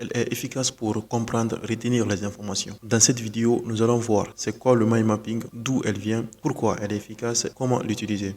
Elle est efficace pour comprendre, retenir les informations. Dans cette vidéo, nous allons voir c'est quoi le mind mapping, d'où elle vient, pourquoi elle est efficace, comment l'utiliser.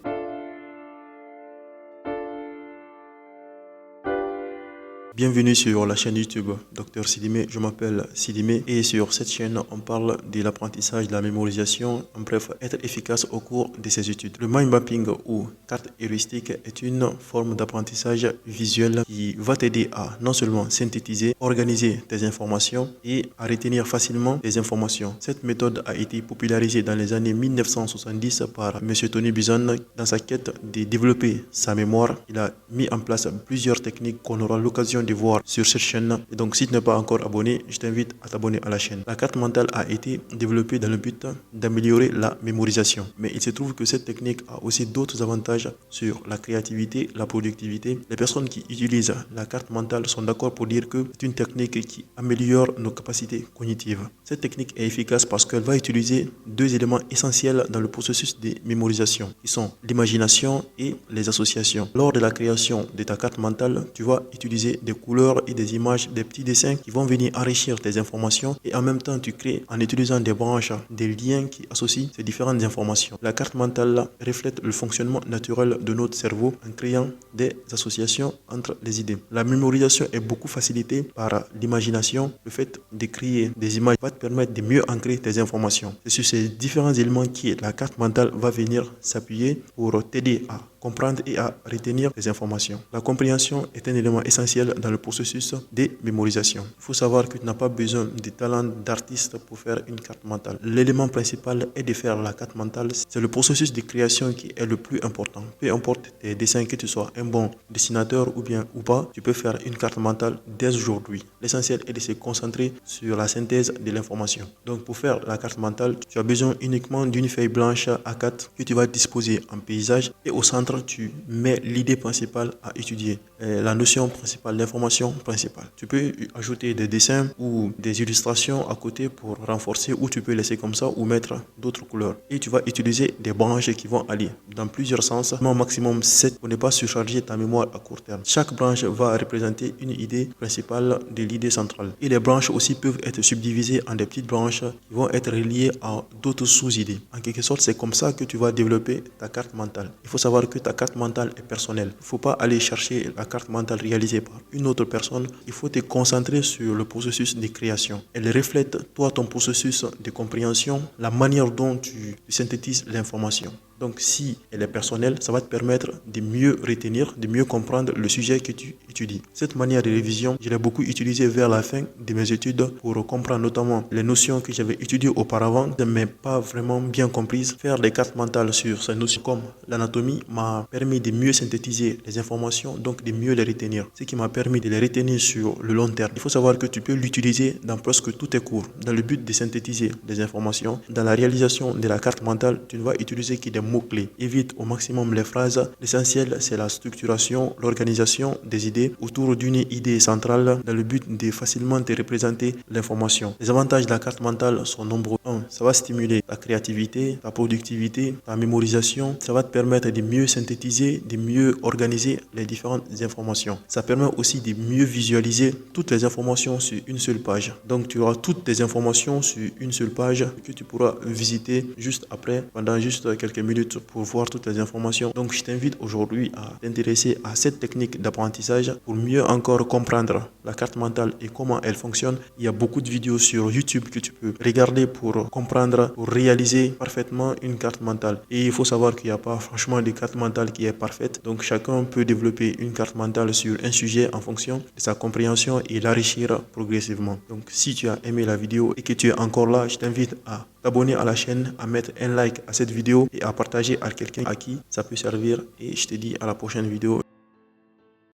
Bienvenue sur la chaîne YouTube Dr Sidimé, je m'appelle Sidimé et sur cette chaîne on parle de l'apprentissage, de la mémorisation, en bref être efficace au cours de ses études. Le mind mapping ou carte heuristique est une forme d'apprentissage visuel qui va t'aider à non seulement synthétiser, organiser tes informations et à retenir facilement tes informations. Cette méthode a été popularisée dans les années 1970 par M. Tony Buzan. Dans sa quête de développer sa mémoire, il a mis en place plusieurs techniques qu'on aura l'occasion de voir sur cette chaîne. Et donc si tu n'es pas encore abonné, je t'invite à t'abonner à la chaîne. La carte mentale a été développée dans le but d'améliorer la mémorisation. Mais il se trouve que cette technique a aussi d'autres avantages sur la créativité, la productivité. Les personnes qui utilisent la carte mentale sont d'accord pour dire que c'est une technique qui améliore nos capacités cognitives. Cette technique est efficace parce qu'elle va utiliser deux éléments essentiels dans le processus de mémorisation, qui sont l'imagination et les associations. Lors de la création de ta carte mentale, tu vas utiliser des couleurs et des images, des petits dessins qui vont venir enrichir tes informations et en même temps tu crées en utilisant des branches, des liens qui associent ces différentes informations. La carte mentale reflète le fonctionnement naturel de notre cerveau en créant des associations entre les idées. La mémorisation est beaucoup facilitée par l'imagination. Le fait de créer des images va te permettre de mieux ancrer tes informations. C'est sur ces différents éléments que la carte mentale va venir s'appuyer pour t'aider à comprendre et à retenir les informations. La compréhension est un élément essentiel dans le processus de mémorisation. Il faut savoir que tu n'as pas besoin de talent d'artiste pour faire une carte mentale. L'élément principal est de faire la carte mentale. C'est le processus de création qui est le plus important. Peu importe tes dessins, que tu sois un bon dessinateur ou pas, tu peux faire une carte mentale dès aujourd'hui. L'essentiel est de se concentrer sur la synthèse de l'information. Donc pour faire la carte mentale, tu as besoin uniquement d'une feuille blanche A4 que tu vas disposer en paysage et au centre tu mets l'idée principale à étudier, la notion principale, l'information principale. Tu peux ajouter des dessins ou des illustrations à côté pour renforcer, ou tu peux laisser comme ça ou mettre d'autres couleurs. Et tu vas utiliser des branches qui vont aller dans plusieurs sens, au maximum 7 pour ne pas surcharger ta mémoire à court terme. Chaque branche va représenter une idée principale de l'idée centrale. Et les branches aussi peuvent être subdivisées en des petites branches qui vont être reliées à d'autres sous-idées. En quelque sorte, c'est comme ça que tu vas développer ta carte mentale. Il faut savoir que ta carte mentale est personnelle. Il ne faut pas aller chercher la carte mentale réalisée par une autre personne. Il faut te concentrer sur le processus de création. Elle reflète, toi, ton processus de compréhension, la manière dont tu synthétises l'information. Donc si elle est personnelle, ça va te permettre de mieux retenir, de mieux comprendre le sujet que tu étudies. Cette manière de révision, je l'ai beaucoup utilisée vers la fin de mes études pour comprendre notamment les notions que j'avais étudiées auparavant, mais pas vraiment bien comprises. Faire des cartes mentales sur ces notions comme l'anatomie m'a permis de mieux synthétiser les informations, donc de mieux les retenir. Ce qui m'a permis de les retenir sur le long terme. Il faut savoir que tu peux l'utiliser dans presque tous tes cours, dans le but de synthétiser des informations. Dans la réalisation de la carte mentale, tu ne vas utiliser que des mots-clés. Évite au maximum les phrases. L'essentiel, c'est la structuration, l'organisation des idées autour d'une idée centrale dans le but de facilement te représenter l'information. Les avantages de la carte mentale sont nombreux. 1. Ça va stimuler ta créativité, ta productivité, ta mémorisation. Ça va te permettre de mieux synthétiser, de mieux organiser les différentes informations. Ça permet aussi de mieux visualiser toutes les informations sur une seule page. Donc tu auras toutes tes informations sur une seule page que tu pourras visiter juste après, pendant juste quelques minutes pour voir toutes les informations. Donc je t'invite aujourd'hui à t'intéresser à cette technique d'apprentissage pour mieux encore comprendre la carte mentale et comment elle fonctionne. Il y a beaucoup de vidéos sur YouTube que tu peux regarder pour comprendre, pour réaliser parfaitement une carte mentale. Et il faut savoir qu'il n'y a pas franchement de carte mentale qui est parfaite. Donc chacun peut développer une carte mentale sur un sujet en fonction de sa compréhension et l'enrichir progressivement. Donc si tu as aimé la vidéo et que tu es encore là, je t'invite à t'abonner à la chaîne, à mettre un like à cette vidéo et à partager à quelqu'un à qui ça peut servir. Et je te dis à la prochaine vidéo.